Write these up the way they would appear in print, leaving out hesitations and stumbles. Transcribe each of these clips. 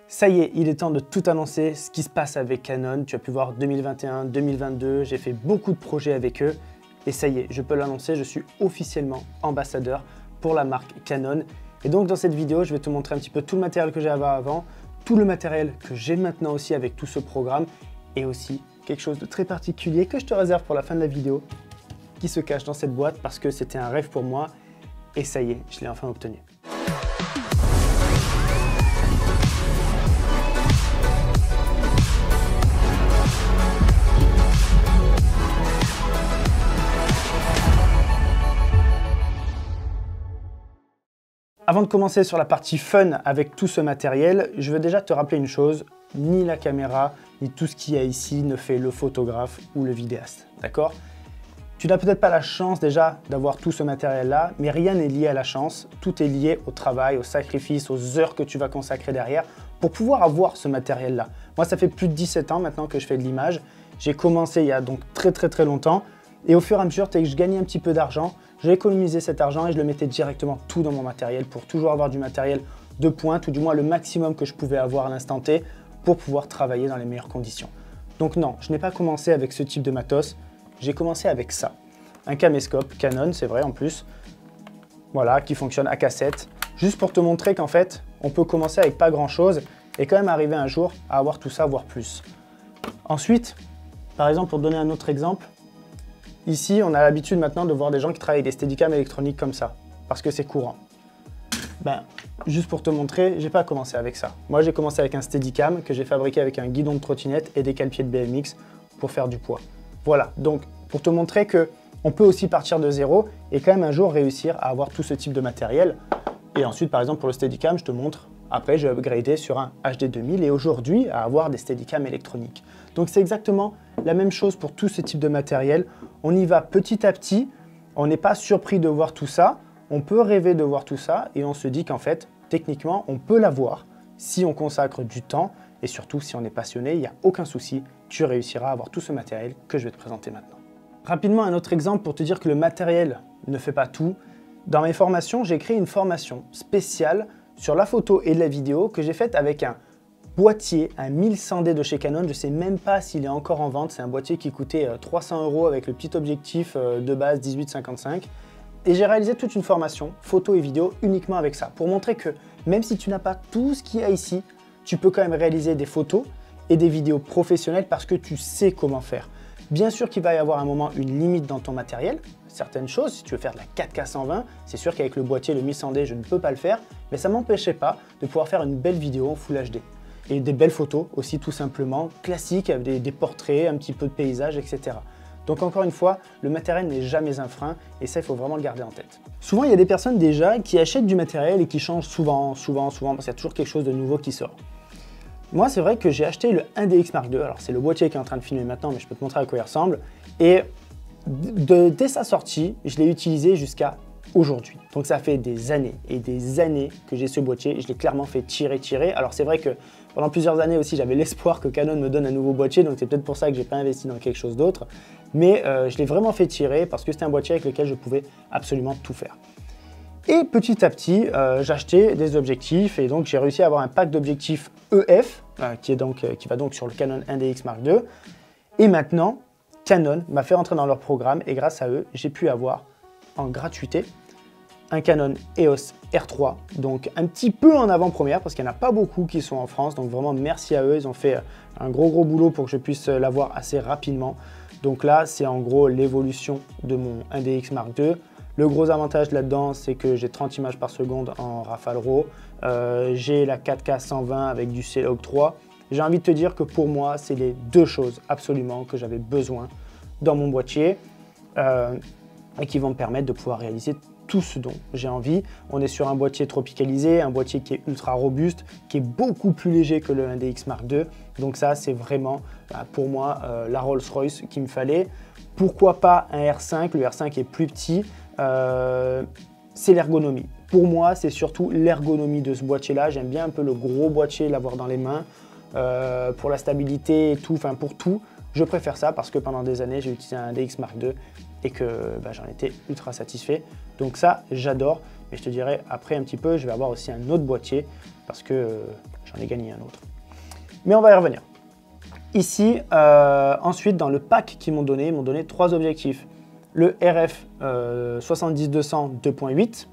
Ça y est, il est temps de tout annoncer ce qui se passe avec Canon. Tu as pu voir 2021, 2022, j'ai fait beaucoup de projets avec eux. Et ça y est, je peux l'annoncer, je suis officiellement ambassadeur pour la marque Canon. Et donc dans cette vidéo, je vais te montrer un petit peu tout le matériel que j'avais avant, tout le matériel que j'ai maintenant aussi avec tout ce programme, et aussi quelque chose de très particulier que je te réserve pour la fin de la vidéo, qui se cache dans cette boîte parce que c'était un rêve pour moi. Et ça y est, je l'ai enfin obtenu. Avant de commencer sur la partie fun avec tout ce matériel, je veux déjà te rappeler une chose, ni la caméra, ni tout ce qu'il y a ici ne fait le photographe ou le vidéaste, d'accord? Tu n'as peut-être pas la chance déjà d'avoir tout ce matériel-là, mais rien n'est lié à la chance, tout est lié au travail, au sacrifice, aux heures que tu vas consacrer derrière pour pouvoir avoir ce matériel-là. Moi, ça fait plus de 17 ans maintenant que je fais de l'image, j'ai commencé il y a donc très longtemps, et au fur et à mesure, dès que je gagnais un petit peu d'argent, j'ai économisé cet argent et je le mettais directement tout dans mon matériel pour toujours avoir du matériel de pointe, ou du moins le maximum que je pouvais avoir à l'instant T pour pouvoir travailler dans les meilleures conditions. Donc non, je n'ai pas commencé avec ce type de matos, j'ai commencé avec ça. Un caméscope Canon, c'est vrai en plus, voilà, qui fonctionne à cassette, juste pour te montrer qu'en fait, on peut commencer avec pas grand chose et quand même arriver un jour à avoir tout ça, voire plus. Ensuite, par exemple, pour donner un autre exemple, ici, on a l'habitude maintenant de voir des gens qui travaillent avec des steadicams électroniques comme ça, parce que c'est courant. Ben, juste pour te montrer, j'ai pas commencé avec ça. Moi, j'ai commencé avec un steadicam que j'ai fabriqué avec un guidon de trottinette et des cale-pieds de BMX pour faire du poids. Voilà, donc pour te montrer que on peut aussi partir de zéro et quand même un jour réussir à avoir tout ce type de matériel. Et ensuite, par exemple, pour le steadicam, je te montre, après j'ai upgradé sur un HD 2000 et aujourd'hui à avoir des steadicams électroniques. Donc c'est exactement la même chose pour tout ce type de matériel. On y va petit à petit, on n'est pas surpris de voir tout ça, on peut rêver de voir tout ça et on se dit qu'en fait, techniquement, on peut l'avoir si on consacre du temps et surtout si on est passionné, il n'y a aucun souci, tu réussiras à avoir tout ce matériel que je vais te présenter maintenant. Rapidement, un autre exemple pour te dire que le matériel ne fait pas tout. Dans mes formations, j'ai créé une formation spéciale sur la photo et la vidéo que j'ai faite avec un boîtier, un 1100D de chez Canon. Je ne sais même pas s'il est encore en vente. C'est un boîtier qui coûtait 300 € avec le petit objectif de base 18-55. Et j'ai réalisé toute une formation photo et vidéo uniquement avec ça pour montrer que même si tu n'as pas tout ce qu'il y a ici, tu peux quand même réaliser des photos et des vidéos professionnelles parce que tu sais comment faire. Bien sûr qu'il va y avoir un moment une limite dans ton matériel, certaines choses, si tu veux faire de la 4K 120, c'est sûr qu'avec le boîtier, le 1100D, je ne peux pas le faire, mais ça ne m'empêchait pas de pouvoir faire une belle vidéo en Full HD. Et des belles photos aussi tout simplement, classiques, avec des portraits, un petit peu de paysage, etc. Donc encore une fois, le matériel n'est jamais un frein et ça, il faut vraiment le garder en tête. Souvent, il y a des personnes déjà qui achètent du matériel et qui changent souvent, parce qu'il y a toujours quelque chose de nouveau qui sort. Moi, c'est vrai que j'ai acheté le 1DX Mark II, alors c'est le boîtier qui est en train de filmer maintenant, mais je peux te montrer à quoi il ressemble. Et dès sa sortie, je l'ai utilisé jusqu'à aujourd'hui. Donc ça fait des années et des années que j'ai ce boîtier et je l'ai clairement fait tirer. Alors c'est vrai que pendant plusieurs années aussi, j'avais l'espoir que Canon me donne un nouveau boîtier, donc c'est peut-être pour ça que j'ai pas investi dans quelque chose d'autre. Mais je l'ai vraiment fait tirer parce que c'était un boîtier avec lequel je pouvais absolument tout faire. Et petit à petit, j'ai acheté des objectifs et donc j'ai réussi à avoir un pack d'objectifs EF qui va donc sur le Canon 1DX Mark II. Et maintenant, Canon m'a fait rentrer dans leur programme et grâce à eux, j'ai pu avoir en gratuité un Canon EOS R3, donc un petit peu en avant-première parce qu'il n'y en a pas beaucoup qui sont en France, donc vraiment merci à eux, ils ont fait un gros boulot pour que je puisse l'avoir assez rapidement. Donc là, c'est en gros l'évolution de mon 1DX Mark II. Le gros avantage là-dedans, c'est que j'ai 30 images par seconde en rafale RAW, j'ai la 4K 120 avec du C-Log 3. J'ai envie de te dire que pour moi, c'est les deux choses absolument que j'avais besoin dans mon boîtier et qui vont me permettre de pouvoir réaliser tout ce dont j'ai envie. On est sur un boîtier tropicalisé, un boîtier qui est ultra robuste, qui est beaucoup plus léger que le 1DX Mark II. Donc ça, c'est vraiment pour moi la Rolls-Royce qu'il me fallait. Pourquoi pas un R5? Le R5 est plus petit. C'est l'ergonomie. Pour moi, c'est surtout l'ergonomie de ce boîtier-là. J'aime bien un peu le gros boîtier, l'avoir dans les mains. Pour la stabilité et tout, enfin pour tout, je préfère ça parce que pendant des années, j'ai utilisé un DX Mark II et que j'en étais ultra satisfait. Donc ça, j'adore. Mais je te dirai après un petit peu, je vais avoir aussi un autre boîtier parce que j'en ai gagné un autre. Mais on va y revenir. Ici, ensuite, dans le pack qu'ils m'ont donné, ils m'ont donné 3 objectifs. Le RF 70-200 2.8,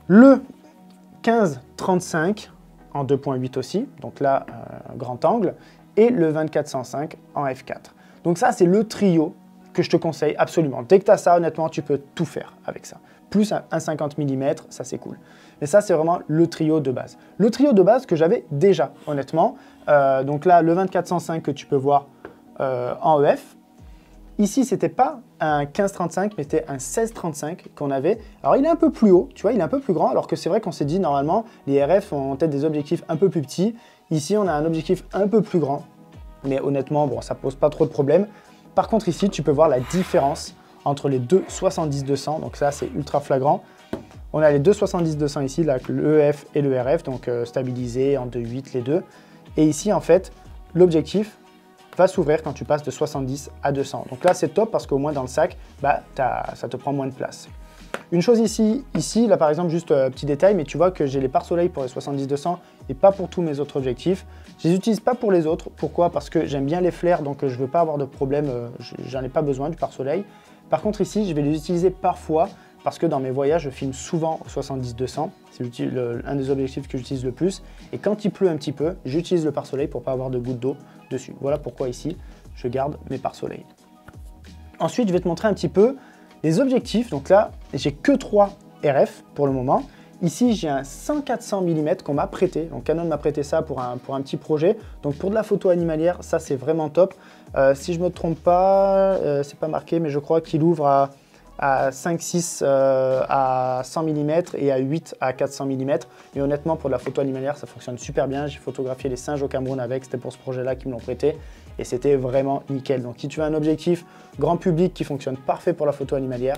le 15-35 en 2.8 aussi, donc là, grand angle, et le 24-105 en f4. Donc ça, c'est le trio que je te conseille absolument. Dès que tu as ça, honnêtement, tu peux tout faire avec ça. Plus un 50 mm, ça c'est cool. Mais ça, c'est vraiment le trio de base. Le trio de base que j'avais déjà, honnêtement. Donc là, le 24-105 que tu peux voir en EF. Ici, c'était pas un 15-35, mais c'était un 16-35 qu'on avait. Alors, il est un peu plus haut, tu vois, il est un peu plus grand, alors que c'est vrai qu'on s'est dit, normalement, les RF ont peut-être des objectifs un peu plus petits. Ici, on a un objectif un peu plus grand. Mais honnêtement, bon, ça pose pas trop de problèmes. Par contre, ici, tu peux voir la différence entre les deux 70-200. Donc ça, c'est ultra flagrant. On a les deux 70-200 ici, là, le EF et le RF, donc stabilisés en 2.8 les deux. Et ici, en fait, l'objectif va s'ouvrir quand tu passes de 70 à 200. Donc là, c'est top parce qu'au moins dans le sac, bah, ça te prend moins de place. Une chose ici, là par exemple, juste petit détail, mais tu vois que j'ai les pare-soleil pour les 70-200 et pas pour tous mes autres objectifs. Je les utilise pas pour les autres. Pourquoi? Parce que j'aime bien les flares, donc je veux pas avoir de problème, j'en ai pas besoin du pare-soleil. Par contre ici, je vais les utiliser parfois parce que dans mes voyages, je filme souvent au 70-200. C'est un des objectifs que j'utilise le plus. Et quand il pleut un petit peu, j'utilise le pare-soleil pour pas avoir de gouttes d'eau dessus. Voilà pourquoi ici, je garde mes pare-soleil. Ensuite, je vais te montrer un petit peu les objectifs. Donc là, j'ai que 3 RF pour le moment. Ici, j'ai un 100-400 mm qu'on m'a prêté. Donc Canon m'a prêté ça pour un petit projet. Donc pour de la photo animalière, ça c'est vraiment top. Si je ne me trompe pas, c'est pas marqué, mais je crois qu'il ouvre à 5-6 à 100 mm et à 8 à 400 mm. Mais honnêtement, pour de la photo animalière, ça fonctionne super bien. J'ai photographié les singes au Cameroun avec, c'était pour ce projet-là qu'ils me l'ont prêté. Et c'était vraiment nickel. Donc si tu as un objectif grand public qui fonctionne parfait pour la photo animalière,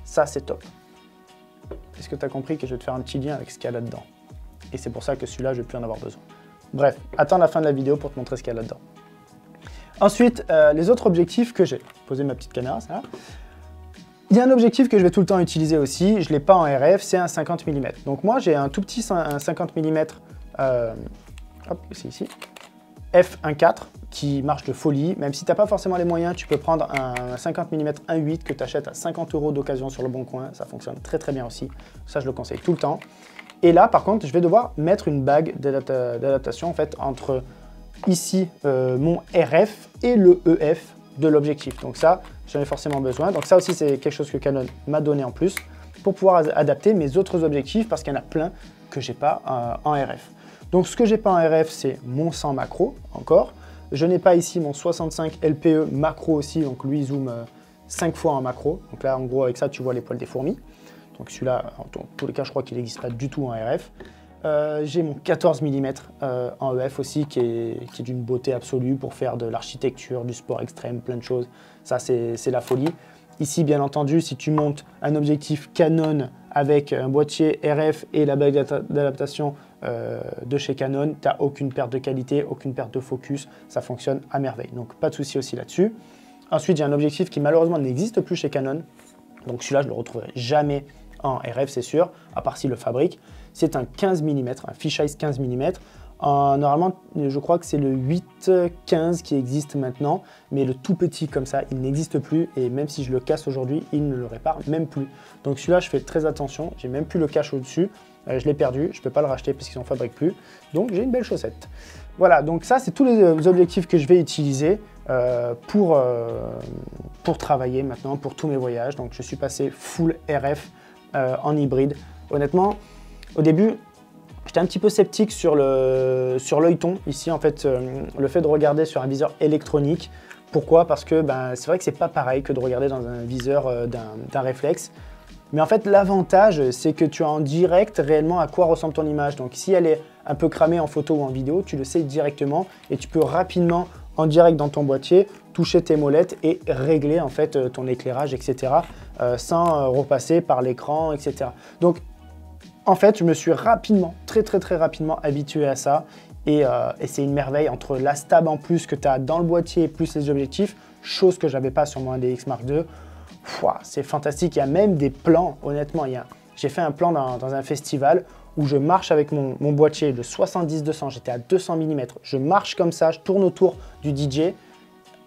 ça c'est top. Est-ce que tu as compris que je vais te faire un petit lien avec ce qu'il y a là-dedans? Et c'est pour ça que celui-là, je ne vais plus en avoir besoin. Bref, attends la fin de la vidéo pour te montrer ce qu'il y a là-dedans. Ensuite, les autres objectifs que j'ai. Poser ma petite caméra, ça. Il y a un objectif que je vais tout le temps utiliser aussi, je ne l'ai pas en RF, c'est un 50 mm. Donc moi, j'ai un tout petit 50 mm, hop, c'est ici, f1.4 qui marche de folie. Même si tu n'as pas forcément les moyens, tu peux prendre un 50 mm 1.8 que tu achètes à 50 € d'occasion sur le bon coin. Ça fonctionne très très bien aussi. Ça, je le conseille tout le temps. Et là, par contre, je vais devoir mettre une bague d'adaptation en fait entre ici mon RF et le EF de l'objectif. Donc ça, j'en ai forcément besoin. Donc ça aussi, c'est quelque chose que Canon m'a donné en plus pour pouvoir adapter mes autres objectifs parce qu'il y en a plein que j'ai pas en RF. Donc ce que j'ai pas en RF, c'est mon 100 macro encore. Je n'ai pas ici mon 65 LPE macro aussi, donc lui zoom 5 fois en macro. Donc là, en gros, avec ça, tu vois les poils des fourmis. Donc celui-là, en tous les cas, je crois qu'il n'existe pas du tout en RF. J'ai mon 14 mm en EF aussi, qui est d'une beauté absolue pour faire de l'architecture, du sport extrême, plein de choses. Ça, c'est la folie. Ici, bien entendu, si tu montes un objectif Canon avec un boîtier RF et la bague d'adaptation de chez Canon, tu n'as aucune perte de qualité, aucune perte de focus, ça fonctionne à merveille. Donc pas de souci aussi là-dessus. Ensuite, j'ai un objectif qui malheureusement n'existe plus chez Canon. Donc celui-là, je ne le retrouverai jamais en RF, c'est sûr, à part s'il le fabrique. C'est un 15 mm, un fisheye 15 mm. Normalement, je crois que c'est le 8-15 qui existe maintenant, mais le tout petit comme ça, il n'existe plus. Et même si je le casse aujourd'hui, il ne le répare même plus. Donc celui-là, je fais très attention. J'ai même plus le cache au-dessus. Je l'ai perdu. Je ne peux pas le racheter parce qu'ils n'en fabriquent plus. Donc j'ai une belle chaussette. Voilà, donc ça, c'est tous les objectifs que je vais utiliser pour travailler maintenant, pour tous mes voyages. Donc je suis passé full RF en hybride. Honnêtement, au début, j'étais un petit peu sceptique sur l'œilleton. Ici, en fait, le fait de regarder sur un viseur électronique. Pourquoi? Parce que c'est vrai que c'est pas pareil que de regarder dans un viseur d'un réflexe. Mais en fait, l'avantage, c'est que tu as en direct réellement à quoi ressemble ton image. Donc, si elle est un peu cramée en photo ou en vidéo, tu le sais directement et tu peux rapidement, en direct dans ton boîtier, toucher tes molettes et régler en fait ton éclairage, etc. Sans repasser par l'écran, etc. Donc, en fait, je me suis rapidement, très rapidement habitué à ça et c'est une merveille entre la stab en plus que tu as dans le boîtier plus les objectifs, chose que j'avais pas sur mon 1DX Mark II. C'est fantastique, il y a même des plans, honnêtement, j'ai fait un plan dans un festival où je marche avec mon boîtier de 70-200, j'étais à 200 mm, je marche comme ça, je tourne autour du DJ,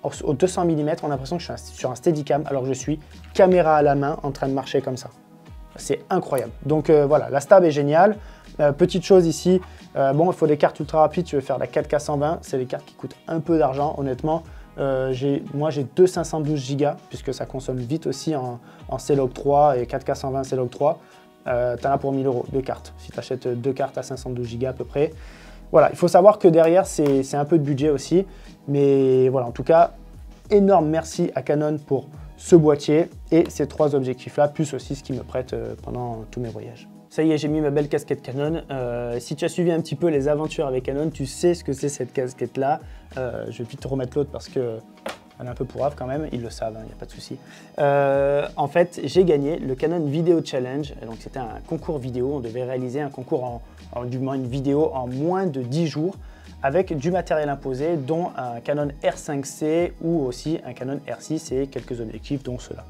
au 200 mm, on a l'impression que je suis sur un Steadicam alors que je suis caméra à la main en train de marcher comme ça. C'est incroyable. Donc voilà, la stab est géniale. Petite chose ici, bon, il faut des cartes ultra rapides, tu veux faire la 4K 120, c'est des cartes qui coûtent un peu d'argent, honnêtement. Moi, j'ai deux 512 Go, puisque ça consomme vite aussi en C-Log 3 et 4K 120 C-Log 3. Tu en as pour 1000 €, deux cartes, si tu achètes deux cartes à 512 Go à peu près. Voilà, il faut savoir que derrière, c'est un peu de budget aussi. Mais voilà, en tout cas, énorme merci à Canon pour ce boîtier et ces trois objectifs-là, plus aussi ce qu'ils me prêtent pendant tous mes voyages. Ça y est, j'ai mis ma belle casquette Canon. Si tu as suivi un petit peu les aventures avec Canon, tu sais ce que c'est cette casquette-là. Je vais vite te remettre l'autre parce que elle est un peu pourrave quand même, ils le savent, il n'y a pas de souci. En fait, j'ai gagné le Canon Video Challenge. Donc c'était un concours vidéo, on devait réaliser un concours, du moins une vidéo en moins de 10 jours avec du matériel imposé, dont un Canon R5C ou aussi un Canon R6 et quelques objectifs, dont ceux-là.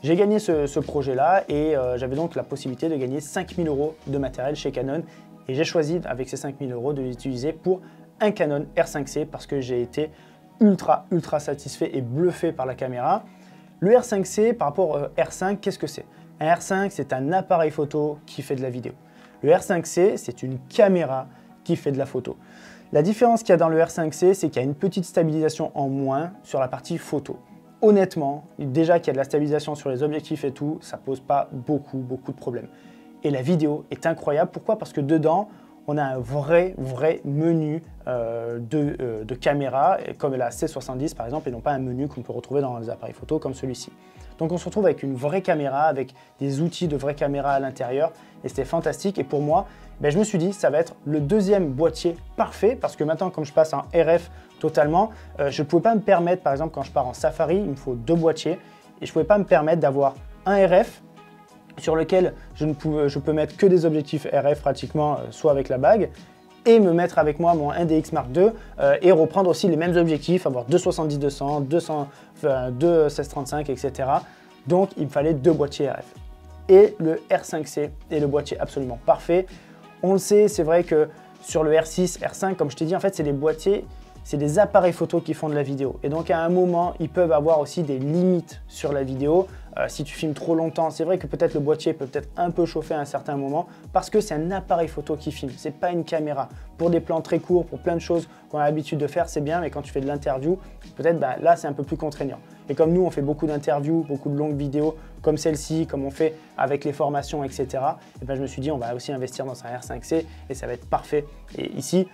J'ai gagné ce projet-là et j'avais donc la possibilité de gagner 5000 € de matériel chez Canon. Et j'ai choisi, avec ces 5000 €, de l'utiliser pour un Canon R5C parce que j'ai été ultra satisfait et bluffé par la caméra. Le R5C par rapport au R5, qu'est-ce que c'est? Un R5, c'est un appareil photo qui fait de la vidéo. Le R5C, c'est une caméra qui fait de la photo. La différence qu'il y a dans le R5C, c'est qu'il y a une petite stabilisation en moins sur la partie photo. Honnêtement, déjà qu'il y a de la stabilisation sur les objectifs et tout, ça pose pas beaucoup de problèmes. Et la vidéo est incroyable. Pourquoi? Parce que dedans, on a un vrai menu de caméra, comme la C70 par exemple, et non pas un menu qu'on peut retrouver dans les appareils photo comme celui-ci. Donc on se retrouve avec une vraie caméra, avec des outils de vraie caméra à l'intérieur, et c'était fantastique. Et pour moi, je me suis dit, ça va être le deuxième boîtier parfait, parce que maintenant, comme je passe en RF totalement, je ne pouvais pas me permettre, par exemple, quand je pars en Safari, il me faut deux boîtiers, et je ne pouvais pas me permettre d'avoir un RF sur lequel je peux mettre que des objectifs RF pratiquement, soit avec la bague, et me mettre avec moi mon 1DX Mark II et reprendre aussi les mêmes objectifs, avoir 270-200, 2 16-35, etc. Donc il me fallait deux boîtiers RF. Et le R5C est le boîtier absolument parfait. On le sait, c'est vrai que sur le R6, R5, comme je t'ai dit, en fait, c'est des boîtiers, c'est des appareils photo qui font de la vidéo. Et donc à un moment, ils peuvent avoir aussi des limites sur la vidéo. Si tu filmes trop longtemps, c'est vrai que peut-être le boîtier peut peut-être un peu chauffer à un certain moment parce que c'est un appareil photo qui filme, c'est pas une caméra. Pour des plans très courts, pour plein de choses qu'on a l'habitude de faire, c'est bien, mais quand tu fais de l'interview, peut-être là c'est un peu plus contraignant. Et comme nous on fait beaucoup d'interviews, beaucoup de longues vidéos comme celle-ci, comme on fait avec les formations, etc. Et je me suis dit on va aussi investir dans un R5C et ça va être parfait. Et ici,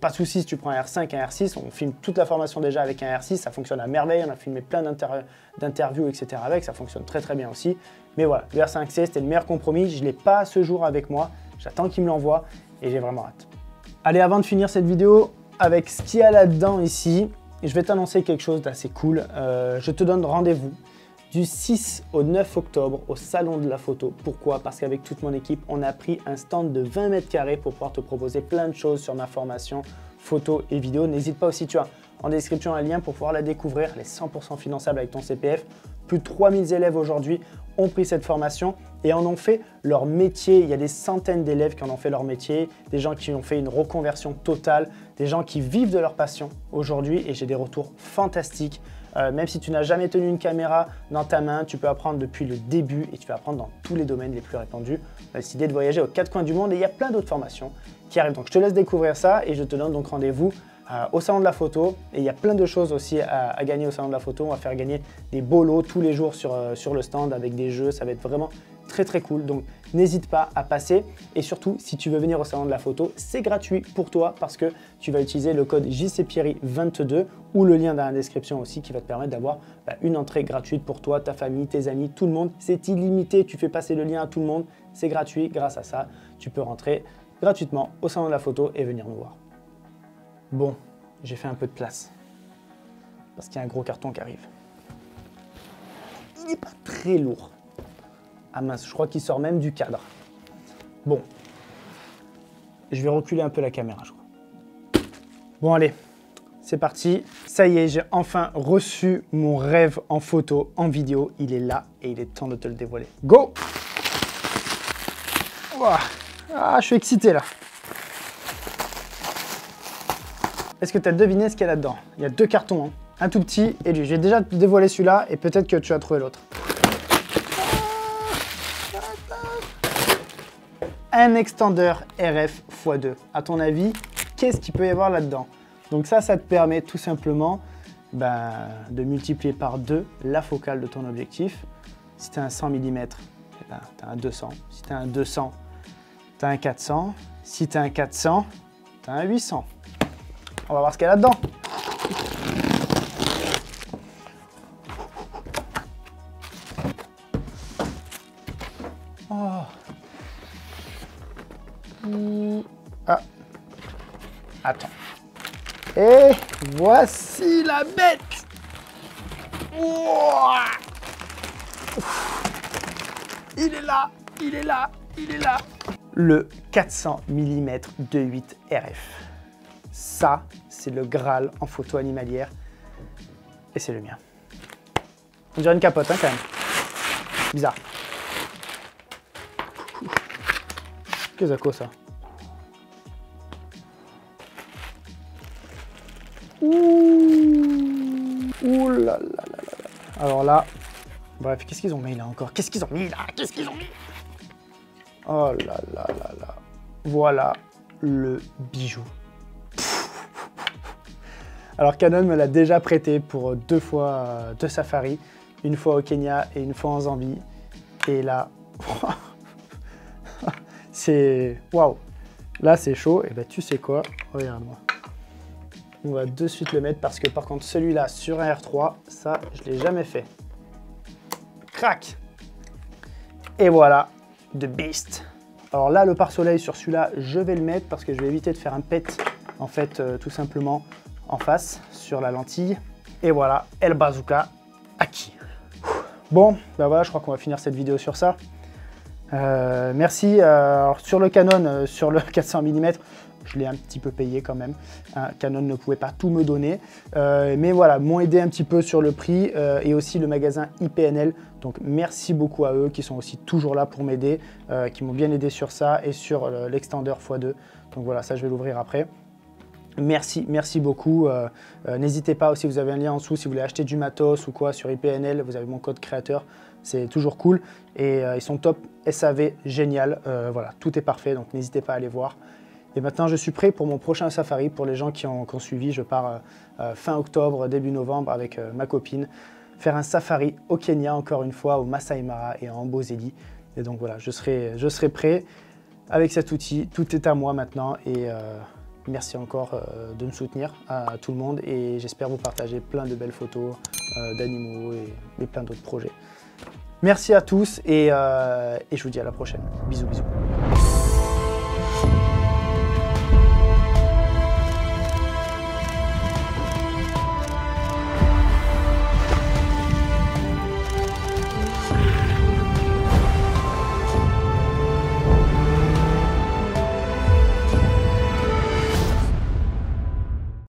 pas de souci si tu prends un R5, un R6, on filme toute la formation déjà avec un R6, ça fonctionne à merveille, on a filmé plein d'interviews, etc. avec, ça fonctionne très bien aussi. Mais voilà, le R5C c'était le meilleur compromis, je ne l'ai pas à ce jour avec moi, j'attends qu'il me l'envoie et j'ai vraiment hâte. Allez, avant de finir cette vidéo avec ce qu'il y a là-dedans ici, je vais t'annoncer quelque chose d'assez cool. Je te donne rendez-vous du 6 au 9 octobre au Salon de la Photo. Pourquoi? Parce qu'avec toute mon équipe, on a pris un stand de 20 mètres carrés pour pouvoir te proposer plein de choses sur ma formation photo et vidéo. N'hésite pas aussi, tu as en description un lien pour pouvoir la découvrir. Elle est 100% finançable avec ton CPF. Plus de 3000 élèves aujourd'hui ont pris cette formation et en ont fait leur métier. Il y a des centaines d'élèves qui en ont fait leur métier, des gens qui ont fait une reconversion totale, des gens qui vivent de leur passion aujourd'hui et j'ai des retours fantastiques. Même si tu n'as jamais tenu une caméra dans ta main, tu peux apprendre depuis le début et tu peux apprendre dans tous les domaines les plus répandus. On a décidé de voyager aux quatre coins du monde et il y a plein d'autres formations qui arrivent. Donc je te laisse découvrir ça et je te donne donc rendez-vous au Salon de la Photo. Et il y a plein de choses aussi à gagner au Salon de la Photo. On va faire gagner des beaux lots tous les jours sur le stand avec des jeux. Ça va être vraiment très cool. Donc n'hésite pas à passer. Et surtout, si tu veux venir au Salon de la Photo, c'est gratuit pour toi parce que tu vas utiliser le code JCPierry22 ou le lien dans la description aussi qui va te permettre d'avoir une entrée gratuite pour toi, ta famille, tes amis, tout le monde. C'est illimité. Tu fais passer le lien à tout le monde. C'est gratuit. Grâce à ça, tu peux rentrer gratuitement au Salon de la Photo et venir nous voir. Bon, j'ai fait un peu de place parce qu'il y a un gros carton qui arrive. Il n'est pas très lourd. Ah mince, je crois qu'il sort même du cadre. Bon, je vais reculer un peu la caméra, je crois. Bon allez, c'est parti. Ça y est, j'ai enfin reçu mon rêve en photo, en vidéo. Il est là et il est temps de te le dévoiler. Go! Ouah. Ah, je suis excité là. Est-ce que tu as deviné ce qu'il y a là-dedans? Il y a 2 cartons, hein. Un tout petit et lui. Je vais déjà te dévoiler celui-là et peut-être que tu vas trouver l'autre. Un extender RF x2. À ton avis, qu'est-ce qu'il peut y avoir là-dedans? Donc ça te permet tout simplement de multiplier par 2 la focale de ton objectif. Si tu as un 100 mm, tu as un 200. Si tu as un 200, tu as un 400. Si tu as un 400, tu as un 800. On va voir ce qu'il y a là-dedans. Oh. Ah. Attends. Et voici la bête. Ouah. Il est là, il est là, il est là. Le 400 mm 2.8 RF. Ça, c'est le Graal en photo animalière. Et c'est le mien. On dirait une capote, hein, quand même. Bizarre. Qu'est-ce que c'est ça? Ouh là là là là. Alors là, bref, qu'est-ce qu'ils ont mis là encore? Qu'est-ce qu'ils ont mis là? Qu'est-ce qu'ils ont mis? Oh là là là là. Voilà le bijou. Alors Canon me l'a déjà prêté pour 2 fois 2 safaris, une fois au Kenya et une fois en Zambie. Et là, c'est waouh. Là c'est chaud. Et tu sais quoi? Regarde-moi. On va de suite le mettre parce que par contre celui-là sur un R3, ça je l'ai jamais fait. Crac. Et voilà, The Beast. Alors là le pare-soleil sur celui-là, je vais le mettre parce que je vais éviter de faire un pet en fait tout simplement en face sur la lentille. Et voilà, El Bazooka acquis. Bon, voilà, je crois qu'on va finir cette vidéo sur ça. Merci. Alors, sur le Canon, sur le 400 mm, je l'ai un petit peu payé quand même. Canon ne pouvait pas tout me donner. Mais voilà, m'ont aidé un petit peu sur le prix et aussi le magasin IPNL. Donc merci beaucoup à eux qui sont aussi toujours là pour m'aider, qui m'ont bien aidé sur ça et sur l'extender x2. Donc voilà, ça je vais l'ouvrir après. Merci, merci beaucoup. N'hésitez pas aussi, vous avez un lien en dessous si vous voulez acheter du matos ou quoi sur IPNL, vous avez mon code créateur, c'est toujours cool. Et ils sont top, SAV, génial. Voilà, tout est parfait, donc n'hésitez pas à aller voir. Et maintenant, je suis prêt pour mon prochain safari. Pour les gens qui ont suivi, je pars fin octobre, début novembre avec ma copine, faire un safari au Kenya, encore une fois, au Masai Mara et en Amboseli. Et donc voilà, je serai prêt avec cet outil. Tout est à moi maintenant et merci encore de me soutenir à tout le monde et j'espère vous partager plein de belles photos d'animaux et plein d'autres projets. Merci à tous et je vous dis à la prochaine. Bisous, bisous.